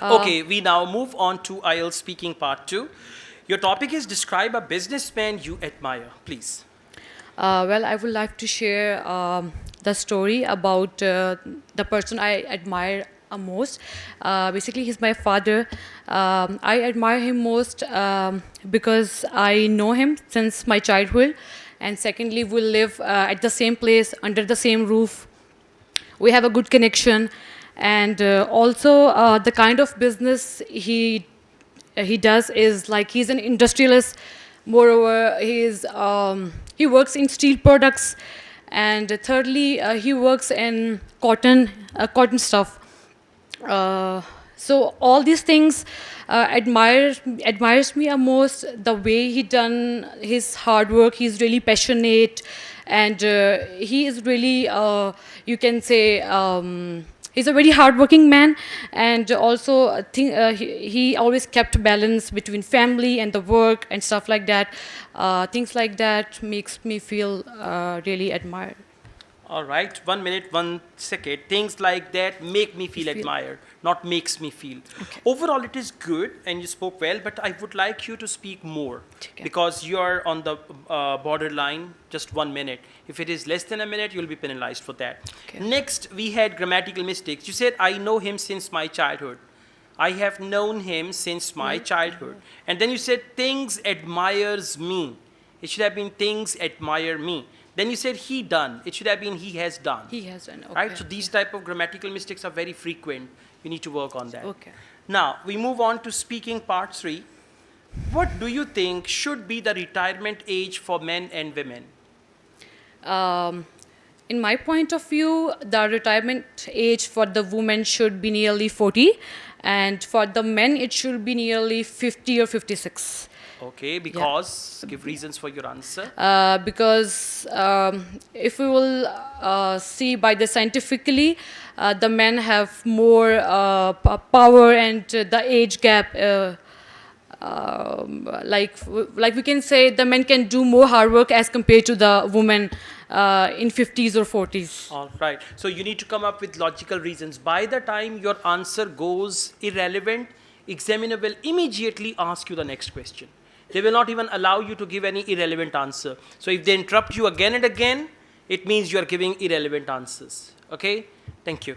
Okay, we now move on to Ielts speaking part 2. Your topic is describe a businessman you admire, please. Well, I would like to share the story about the person I admire most. Basically, he's my father. I admire him most because I know him since my childhood. And secondly, we live at the same place, under the same roof. We have a good connection. And also, the kind of business he does is like he's an industrialist. Moreover, he works in steel products, and thirdly, he works in cotton stuff. Uh, so all these things admires me most. The way he done his hard work, he's really passionate, and he is really you can say. He's a very hardworking man, and also he always kept balance between family and the work and stuff like that. Things like that makes me feel really admired. All right, 1 minute, 1 second. Things like that make me feel Feel admired, not makes me feel. okay. Overall, it is good and you spoke well, but I would like you to speak more Okay. because you are on the borderline, just 1 minute. If it is less than a minute, you'll be penalized for that. Okay. Next, we had grammatical mistakes. You said, I know him since my childhood. I have known him since my childhood. And then you said, things admires me. It should have been things admire me. Then you said he done. It should have been he has done. He has done. Okay. Right? So these type of grammatical mistakes are very frequent. You need to work on that. Okay. Now, we move on to speaking part 3. What do you think should be the retirement age for men and women? In my point of view, the retirement age for the women should be nearly 40, and for the men, it should be nearly 50 or 56. Okay, because give reasons for your answer. Because if we will see by the scientifically, the men have more power, and the age gap. Like we can say, the men can do more hard work as compared to the women in 50s or 40s. All right. So you need to come up with logical reasons. By the time your answer goes irrelevant, examiner will immediately ask you the next question. They will not even allow you to give any irrelevant answer. So if they interrupt you again and again, it means you are giving irrelevant answers. Okay? Thank you.